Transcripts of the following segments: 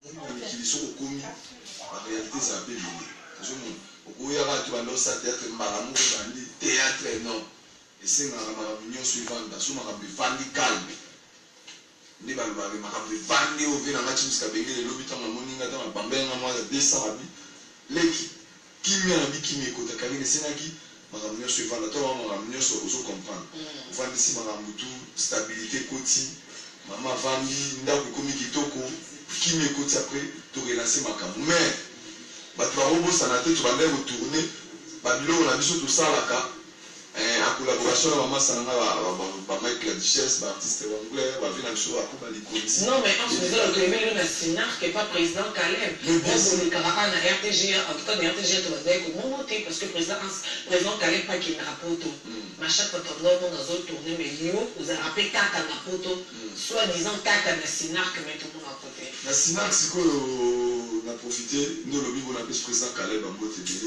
Qui sont commis en réalité c'est un peu lié. Au Yara tu vas dans sa théâtre malamu dans théâtre non. Et c'est dans la réunion suivante dans ma vandi calme. Ni ba ba ma vandi au vina match jusqu'à bengi le lobby dans moninga dans bambenga moi 200 abi. Leki kimi na bi kimi ko ta kali c'est naki ma réunion suivante là toi ma réunion so comprendre. Vandi si ma mutu stabilité quotidien. Maman vandi ndako komi kitoko. Qui m'écoute après, tu relancer ma cam. Mais, tu vas retourner, tu vas retourner, on a vu tout ça là, en collaboration avec maman Sanga, avec la duchesse, l'artiste anglais, on va venir sur la police. Non, mais en ce moment, le Kémé, le Nassinar, qui n'est pas président Caleb. Mais bon, pour les Caracas, la RTG, en tout cas, la RTG, tu vas dire que mon moté, parce que président Caleb, pas qu'il n'a pas auto. Mais chaque fois, on a d'autres tournées, mais vous avez rappelé Kaka n'a pas auto, soit disant Kaka Nassinar, que met tout le monde à côté. Nassinar, c'est qu'on a profité, nous, le on a appelé président Caleb, en beauté, puis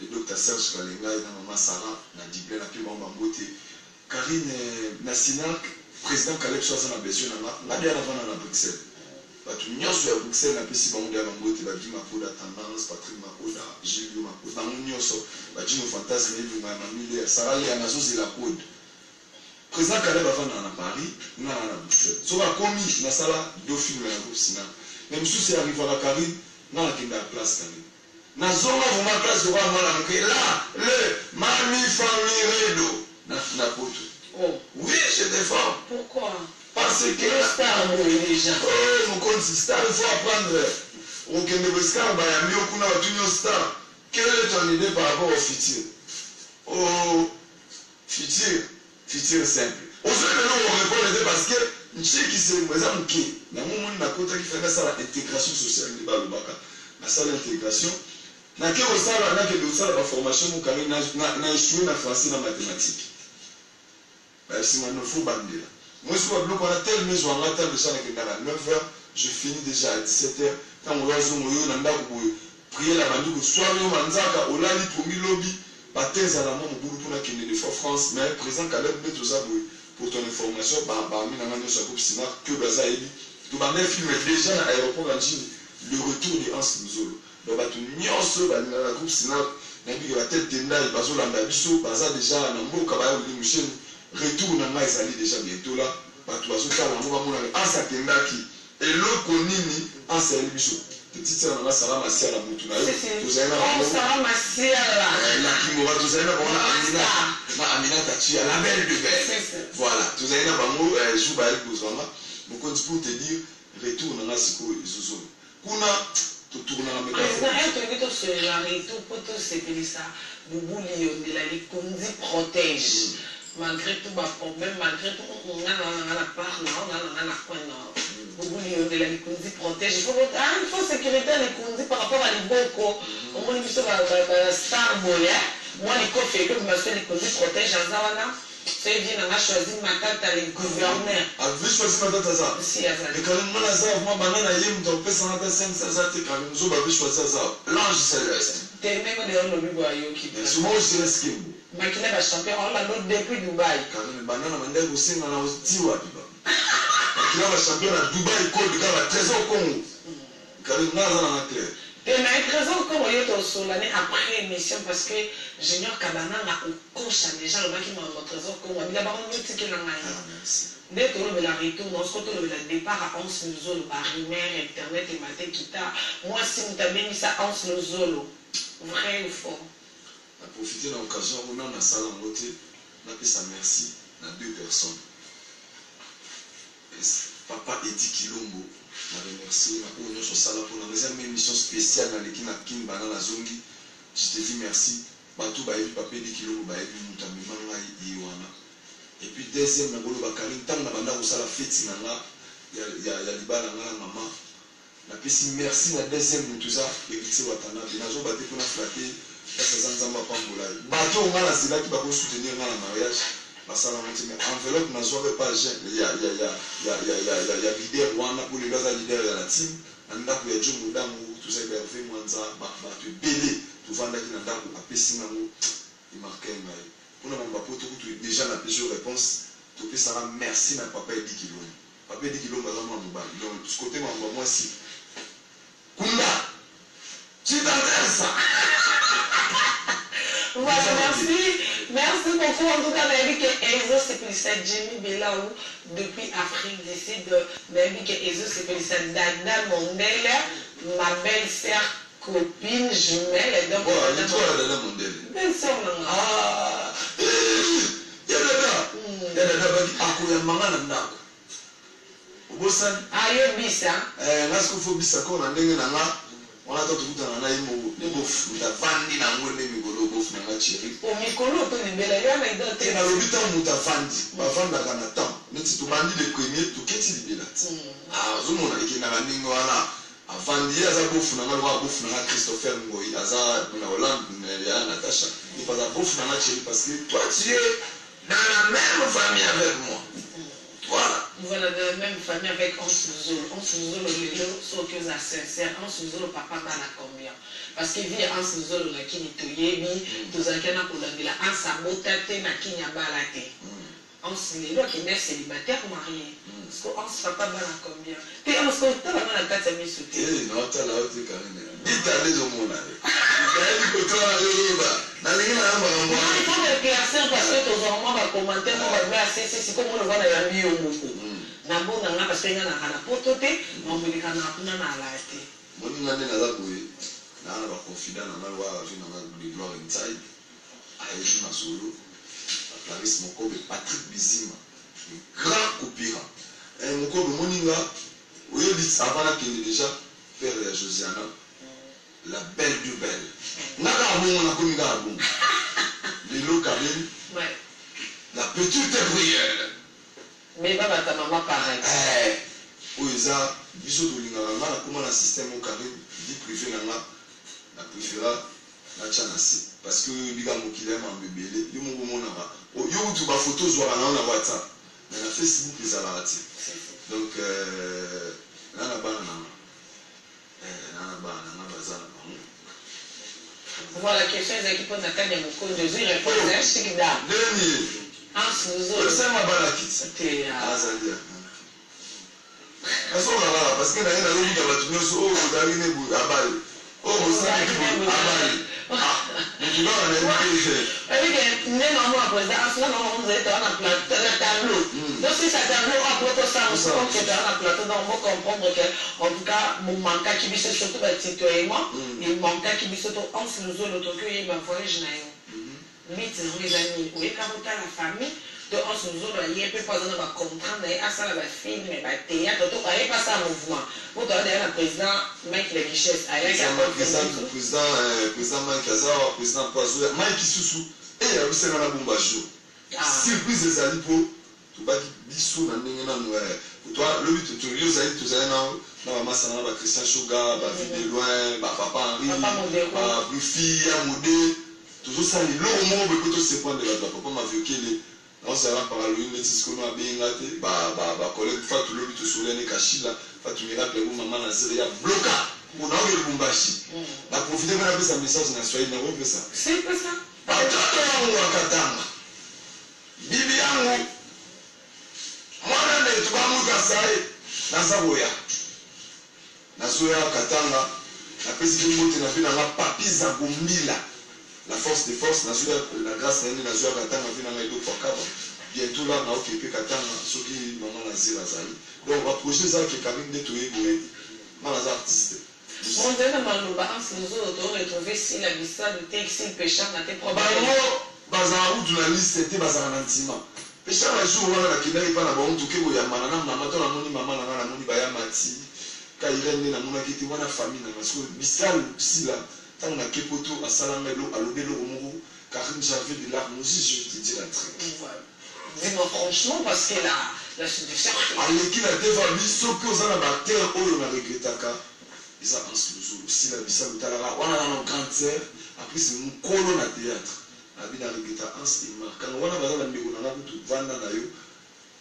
le docteur Serge Kalenga, et maman Sarah, on a dit bien, en beauté. Karine Nassinar, président Caleb, soit ça, on a besoin, on a bien avant à Bruxelles. Tu n'y as pas à Bruxelles, on a pu si on a un beauté, Badi Makoda, Tendance, Patrick Makoda, Gilles Makoda, on y a ça, Badi nos fantasmes, Mamie, Sarah, les Amazons, c'est la code. Président Caleb avant à Paris, on a à Bruxelles. So, on a commis, on a ça là, 2 films dans le groupe Sina. Même si c'est arrivé à la Karine, on a la place Karine. Na zonga vuma place de voir là, le mami famille redo na poto. Oh. Oui, je défends. Pourquoi? Parce que le star déjà. Oh, mon compte star, il faut apprendre. On peut ne star, bah y'a mieux qu'on a une star. Quelle est ton idée par rapport au futur? Oh, futur simple. Aujourd'hui, on répond parce que je sais qui c'est, par exemple, qui dans mon monde, qui fait ça l'intégration sociale de Balobaka. Ça l'intégration. Na ke osala na ke dosala ba formation mo kare na échoué na français na mathématiques. Ba si na no fou bandela. Moi je vois bloc on a tel maison en table de ça na ke na 9h, je finis déjà à 17h. Quand on va zo moyo na ndako boye. Prier la bandu ko soir yo manzaka olali pour mi lobby. Ba teza la mo bulu pour na kende de France, mais président Caleb met tout ça pour ton information ba mi na ngano sa groupe Sina que baza ebi. To ba ne film déjà à aéroport en Chine, le retour de Hans Luzolo. Donc, tu nyonso la groupe Sina, nabi la tête de Ndai, bazo landa biso, baza déjà na mboka ba yo Michel, retour na ngai ezali déjà bientôt là, bato bazo tala ngo ba mona asa kendaki, et l'autre nini asa eli biso. Petite sœur na Sarah Masia la mutu na yo. Tozana na Sarah Masia la. La kimora tozana na Amina Tati la belle de belle. Voilà, tozana na bango jou ba eli kozanga. Mon compte pour te dire retour na siko izuzo. Kuna tout tourne en président, elle te dit que la retour pour tout c'est ça. Boubou Lyon de la Likondi protège. Malgré tout ma problème, malgré tout, on a la part, on a la coin. Boubou Lyon de la Likondi protège. Il faut sécurité à Likondi par rapport à l'Iboko. Au moins, il faut la star boya. Moi, les coffres, comme ma soeur Likondi protège, à Zawana. C'est bien, on a choisi ma tante à le gouverneur. Avez-vous choisi ma tante à ça? Si, à ça. Et quand même, moi, banana, il y a une topée sans la scène, ça, quand même, vous avez choisi ça. L'ange céleste. T'es même dans le Lubayo qui peut. Souvent, je reste qui vous. Makina va champion, on l'a l'autre depuis Dubaï. Quand même, banana, mandé aussi, on a aussi Tiwa. Makina va champion à Dubaï, Côte de Gaba, trésor Congo. Quand même, là, on a clair. Et mais trésor Congo, il y a aussi l'année après l'émission parce que Junior Kabana a au coach déjà le mec qui m'a montré trésor Congo. Il a pas envie de dire qu'il a dès que l'on veut la retour, on se retrouve le départ à 11 Luzolo, Barimère, Internet et Maté Kita. Moi, si vous avez mis ça à 11 Luzolo, vrai ou faux? On a profité de l'occasion, on a dans la salle en beauté, on a fait ça merci à 2 personnes. Papa Eddie Kilombo, on a remercié, on a fait ça pour la deuxième émission spéciale dans l'équipe Nakin Banana Zongi. Je te dis merci. Batou Baïbi, Papa Eddie Kilombo, Baïbi Moutami Manga Iwana. Et puis deuxième, na bolo bakarine, tant na banda la fête nanga, il y a libala nanga maman. Na pesi merci na deuxième mutuza, Église Watana, binazo baté pour na flatter, ça c'est Zanzamba Pambola. Bato on a la zila qui va pour soutenir na mariage, ça la monte mais enveloppe na zoe pas jeune, il y a leader wana pour les gars leader de la team, anda ku ya jomu damu, tout ça Hervé Mwanza, ba tu belé, tu vanda ki na ndaku apesi nango, il marquait ngai. Pour nous, déjà la plusieurs réponses. Tu peux savoir merci à Papa Eddie Kilombo. Papa Eddie Kilombo, donc ce côté, moi aussi. ça. Voilà, merci beaucoup. En tout cas, on a dit que Ezo c'est pour ça Jimmy Belaou depuis Afrique du Sud. On a dit que Ezo c'est pour ça Dada Mondele, ma belle-sœur, copine, jumelle. Et donc, Dada Mondele. Belle-sœur, non. Ah, il y a Dada qui a mangana ndako. Obosan. Ah, yo bisa. Parce qu'il faut bisa qu'on a ndenge nanga. On a tout dans la imo, les bofs, la vandi na ngone mikolo bof na ngachiri. O mikolo to ni bela ya na idote. Na lobita muta vandi, ba vanda kana tam. Neti to bandi le premier to keti libela. Ah, zomo na ikina na ningo wana. Avandi ya za bof na ngalo bof na Christopher Ngoi, aza na Hollande ya Natasha. Il pas za bof na ngachiri parce que toi tu es dans la même famille avec moi. Voilà. Voilà, de la même famille avec Ansuzolo. Ansuzolo, les gens sont que ça sincère. Ansuzolo, papa, va la combien? Parce qu'il vit Ansuzolo, la qui n'est yebi, tous les gens pour la ville, en sa botate, na qui n'a pas la tête. Ansuzolo, qui est célibataire ou marié. Parce que Ans, papa, va la combien? Tu es en ce que tu as la carte à mes soutiens. Eh, non, tu as la haute carrière. Dis-toi, les hommes, là. Il faut éclaircir parce que tes enfants vont commenter, on va voir c'est comme on le voit dans la vie au Moko. Nabo nanga parce que yana kana potote, on me dit kana kuna na alaite. Moi ni ngane na zaboye. Na ana ba confident na malwa vina na de gloire inside. Ayeju Masolo. Clarisse Mokobe, Patrick Bizima. Grand coupira. Et Mokobe moninga, oui dit avant la qu'il déjà faire Josiana. La belle du belle. Naka bon on a commis ga bon. Lilo Karim. Ouais. La petite prière. Mais papa ta maman pareil. Oui, ça, bisous de l'ingara, comment le système au carré, vie privée, la préféra, la tchanasi. Parce que les gens qui l'aiment en bébé, ils m'ont dit, oh, ils ont dit, ma photo, je vois la WhatsApp. Mais la Facebook, ils ont raté. Donc, là, la banane, voilà, question est qui pose la table à mon coach. Je suis répondu à Chikida. C'est ma balakit. Ah, ça dit. Parce que naenda leo mtu anatumia oh dalini habari. Oh msanii habari. Mtu ndio anaendesha. Avec neno mo président, cela non on est dans la tableau. Donc si ça tableau a pour ça on se comprend dans la plateau donc on comprendre que en tout cas mon manque qui bise surtout ba citoyennement, il manque qui bise to en sous l'autre que il va voyager na yo. Miti na mes amis, ou ekarota la famille. Donc, on se dit qu'il y a un peu de comprendre, il y a un film, il y a un théâtre, il y a pas un mouvement. Pour toi, il y a un président, Mike Levichès, il y a un président Mike Azar, président Poisou, Mike Soussou, et il y a aussi un bombajou. Surprise des alliés pour tout bas qui bisou dans le pour toi, le but de tout le monde, tout ça, na mama sana ba Christian Sugar, ba vie de loin, ba papa Henri, ba Brufi, Amodé, toujours ça, le moment où on peut se prendre de la papa m'a vu qu'il est. On s'est rendu par l'une de ces qu'on a bien gâté, collègue Fatou Lobi te soulène Kachila, Fatou Miracle, maman Nazéria, bloca, on a eu le Bumbashi. La profiter de la message n'a soyé n'a pas ça. C'est pas ça. Patata ou Akatanga. Bibi yangu. Mwana ne tubamu kasai. Nasaboya. Nasoya Katanga. La présidente mote na bina la papiza gombila. La force des forces, la grâce de la joie Katanga, bientôt là, on a occupé Katanga, ce qui est maman Nazir Azali. Donc, on va projeter ça que Karim Détoué, Malazar artiste. On dirait que nous avons retrouvé si la vista de textile péchant n'a été probable. Bazarou journaliste, c'était Bazar Nantima. Péchant, la jour où on a la Kina, il n'y a pas de tout qui est Manana, Namato, la Moni, Maman, la Moni, Bayamati, Kairene, la Mona, qui était une famille, parce que Bissal, si là. Tant on a Kepoto, à Salamelo, à Lobelo, au Mourou, Karim Javé de l'arme aussi, je te dis la truc. Dis-moi franchement, parce que la situation. À l'équipe, la dévalué, sauf que vous avez la terre, on a regretté. Ils ont aussi la Bissa, on a un grand terre, après c'est un colon à théâtre. La vie n'a regretté, il marque. Quand on a besoin de on a tout vendre dans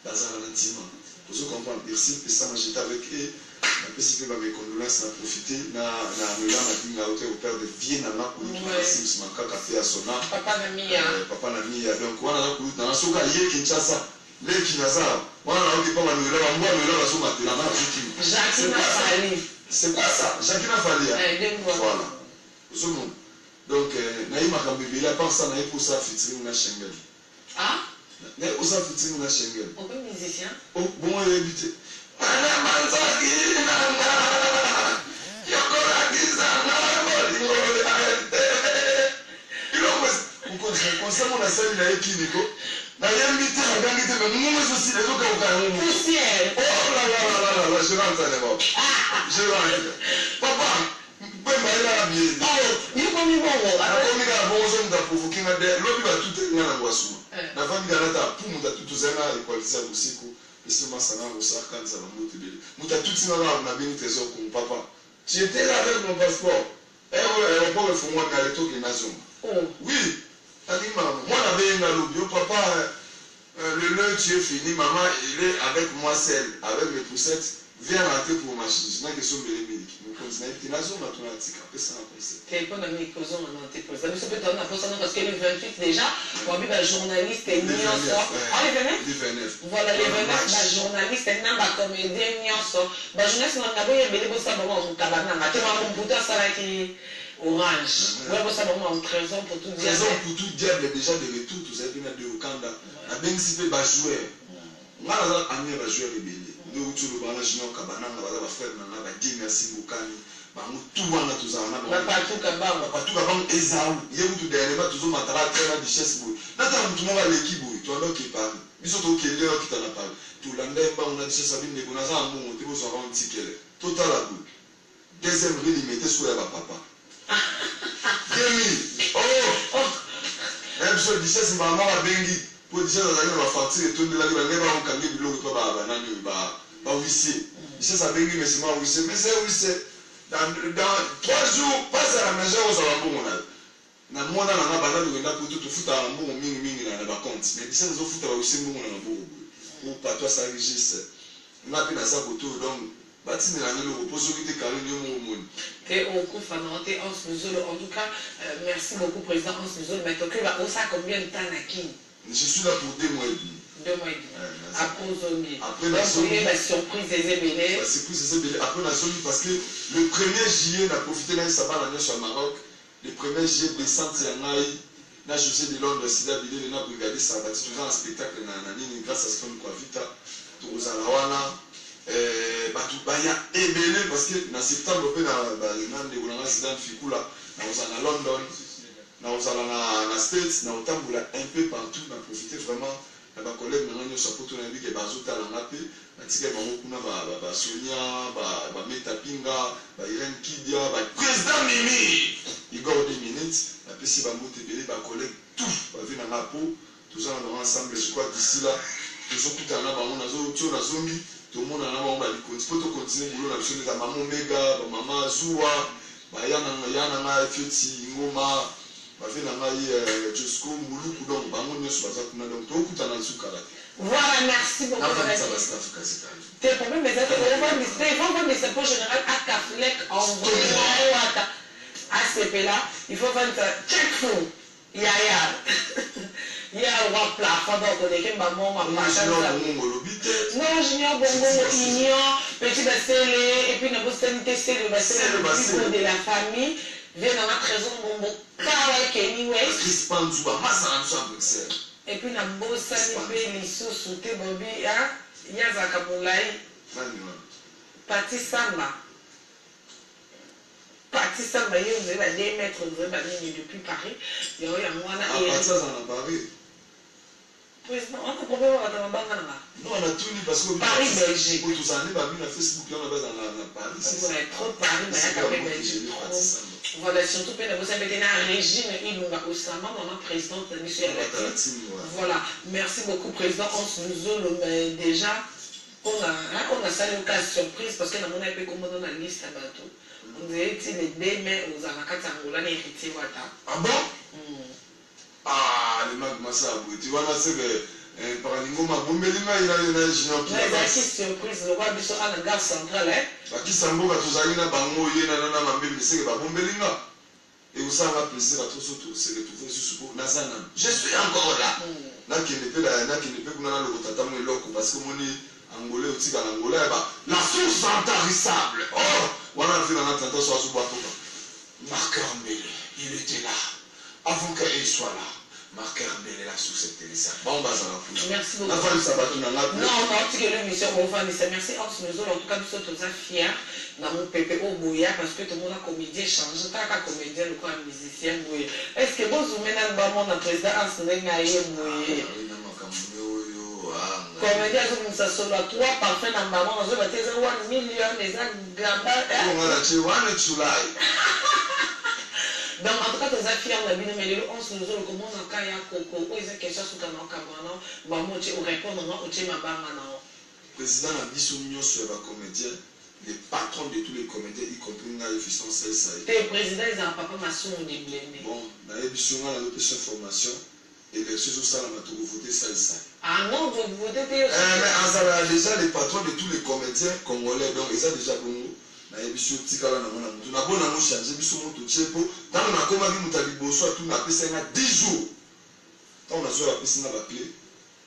la sentiment. Vous comprenez, merci, et ça, j'étais avec eux. Je suis venu avec condoléances, on a profité. On a été au père de Vienne, on a fait un café à Sona. Papa Namia. Papa Namia. Donc, on a fait un soka hier Kinshasa. Les Kinshasa. On a fait pas mal de choses. On a fait un soka. Jacqueline Fali. C'est pas ça. Jacqueline Fali. Voilà. Donc, naïe Makambébé, il a pensé à naïe pour ça, featuring na Schengen. Ah? Naïe pour ça, featuring na Schengen. On peut musicien? Oh, bon, il a évité. Concernant la salle, il a écrit na yembite agangite me mumu sosi les autres au mumu poussière. Oh là là là là là je rentre là-bas. Je rentre. Papa, ben là bien. Oh, il comme bon. Comme il a bon zone de provoquer na de lobi ba tout est na ngwasu. Na famille na ta pour muta tout zena equaliser usiku. Esi masana usaka kanza na moto bele. Muta tout sina na bien trésor comme papa. Tu étais là avec mon passeport. Aéroport il faut moi aller toquer nation. Oh. Oui. Moi, j'avais un lobby, papa, le lunch est fini, maman, il est avec moi seul, avec les poussettes, viens rentrer pour ma chose. Je n'ai que sur les médicaments. Nous continuons, nous avons tout un petit peu ça. Téléphone à mes cousins, on a été posé. Mais ça peut être un parce que le 28 déjà, on a vu un journaliste et Nyonso. Ah, les 29? Voilà, les 29, un journaliste et un comédien Nyonso. La jeunesse, on a vu un bébé, ça va voir mon cabana. Tu vas mon bouton, ça va être orange. Ouais, ça va voir en 13 ans pour tout dire. 13 ans pour tout dire, déjà de retour, tu sais, bien de Okanda. La bien si peu joueur. Moi, là, ami, va jouer rebelle. Nous, tu le balance, nous, cabana, on va faire, on va dire merci beaucoup. Tout le monde a tout ça. Partout Kabam. Partout Kabam, Ezaou. Il y a eu tout dernièrement, tout le monde a très mal de chasse. Maintenant, tout le monde a l'équipe. Tu as qui parle. Ils sont OK, les gens qui t'en parlent. Tout le monde a dit ça, Sabine, on a un bon motif pour un petit kélé. Total à bout. Deuxième rue, il mettait sur la papa. 2000. Oh! Un seul dit ça, c'est maman à Bengi. Pour dire ça, ça va facture et tout de la gueule. On va cambier le logo, pas huissier. Il sait ça, Bengi, mais c'est moi huissier. Mais c'est huissier. Dans 3 jours, passe à la maison, on s'en va bon. Na mwana na na bana de na kutu tu futa ambo mingi na ba compte mais disa zo futa ba usimbo na na bo ou pas toi ça registre na pina sa koto donc batine na ngelo poso ki te kale yo mo et on couvre en en tout cas merci beaucoup président Hans Muzolo mais que va au ça combien de temps na kin je suis là pour 2 mois et demi. 2 mois et demi. Après Zongi. Après la Zongi. La surprise des ébélés. La surprise des ébélés. Après la Zongi parce que le 1er juillet, on a profité d'un sabbat l'année sur le Maroc. Le 1er juillet, descente à Naï. Na José de Londres, Sida Bilé, na brigade Sabati. Tout un spectacle grâce à ce qu'on a vite. Tout à Lawana. Batubaya ébélé parce que dans septembre, on a un Sida Fikula. Dans London. Nous allons à States, nous allons un peu partout, nous profiter vraiment. Les collègues nous ont chapeau tout l'indique et bazota la nappe. Natika bango ba Sonia, ba Metapinga, ba Irene Kidia, ba président Mimi. Igor 2 minutes. La PC ba montebele ba collègues tout ba venir na peau. Tous allons ensemble. Je crois d'ici là, tous tout en là, on a zombie. Tout le monde en a on va continuer boulot na besoin de maman Mega, maman Zoua, ba yana Fioti Ngoma. Voilà, merci beaucoup. Tes problèmes, mais il faut vendre des impôts généraux à Kaflek en ACP là. Il faut vendre check fou. Il y a un roi plafond donc on est que maman m'a pas non j'ignore bongo ignore petit bassélé et puis nous avons sanité le bassélé de la famille. Viens dans notre raison, bon, et puis, na bossa ni liso souté bobi, hein, yazaka moulai. Parti samba, vous avez 2 mètres, vous avez depuis Paris. Il y a un mois là. Président, on a problème avec la banque. Non, on a tout mis parce que Paris, Belgique. Pour tous années, on a Facebook, on a besoin de Paris. C'est trop Paris, mais il y a quand même Belgique. Voilà, surtout que vous avez été un régime, il nous a aussi maman présidente de Michel Lati. Voilà, merci beaucoup, président. On se nous mais déjà, on a ça l'occasion surprise parce que dans mon épée, comme on a la liste à bateau, on dirait que les 2 mai aux Anakata Angola, les héritiers, voilà. Ah bon? Ah, les magmas ça a brûlé. Voilà, c'est que par les moments, bon, mais il a une génération. Mais c'est surprise, le roi Bissot à la gare centrale. Qui s'en va tous les ans, bango, il y a un même, c'est que bon, Belinga. Et vous savez, plaisir à tous autres, c'est de trouver ce support. Je suis encore là. Là, qui ne peut pas le tatamu et l'autre, parce que mon angolais aussi dans l'angolais, la source intarissable. Oh, voilà, on a fait dans notre tentation à ce boîteau. Marqueur mêlé. il était là. Avant qu'il soit là, ma cœur est là sous cette télévision. Bon, merci beaucoup. Non, non, tu que l'émission, on va dire merci. En tout cas, nous sommes tous fiers dans mon pépé au Bouya parce que tout le monde a comédien changé. Tant qu'à comédien, le quoi musicien, est-ce que vous vous mettez dans le président en ce moment? Comédien, ça solo à 3 parfait dans le ballon, on va dire 1 million, les donc, en tout cas, tu as fiers de la vie, mais le 11 nous comment on a fait Coco, ils ont quelque chose sur le Cameroun, on répond au président a dit son union sur la comédien, les patrons de tous les comédiens, y compris la efficience. Le président, ils n'ont pas massé au début. Bon, dans l'émission, on a l'opération formation. Et les choses ça, on a voté ça. Ah non, vous votez mais déjà les patrons de tous les comédiens congolais, donc ils ont déjà bon. Na émission tikala na mona mutu na bona mo changer biso mo to chepo tant na koma bi mutali boso tout na pesa na 10 jours tant na zo la pesa na ba clé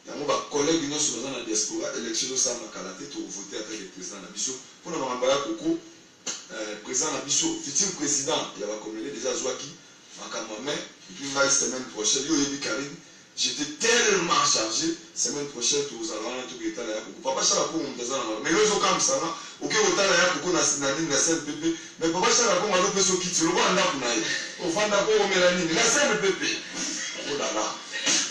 ya mo ba collègue nous sur na diaspora élection ça na kalaté to voter avec le président na biso pour na mamba ya koko président na biso futur président ya ba communauté déjà zwaki makamba mais puis la semaine prochaine yo yebi Karim j'étais tellement chargé semaine prochaine tous allons tout état là papa ça pour mon président mais les autres comme ça ok autant là pour qu'on a signé na CNPP mais papa ça pour on peut se quitter le banda pour naï au fond d'accord on met la ligne la CNPP oh là là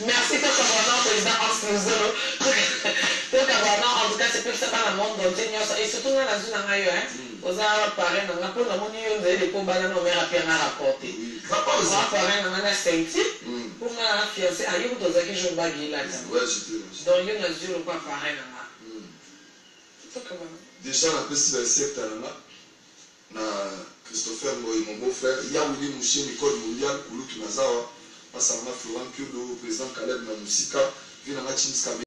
merci to Cameroun président Ansuzolo to Cameroun en tout cas c'est plus ça dans le monde entier et surtout dans la zone en ailleurs hein aux appareils dans la peau dans mon niveau de pour bananer au maire à bien rapporter papa aussi appareil dans la senti pour ma fiancée à yo dans qui je bague là ouais j'étais donc yo na zolo pas pareil là to Cameroun déjà la petite secte na Christopher Moïse mon beau-frère il y a Willy Mouché Nicole Mondial Kulu Tunazawa parce qu'on a Florent Kyodo président Caleb na Musika vient na Chimska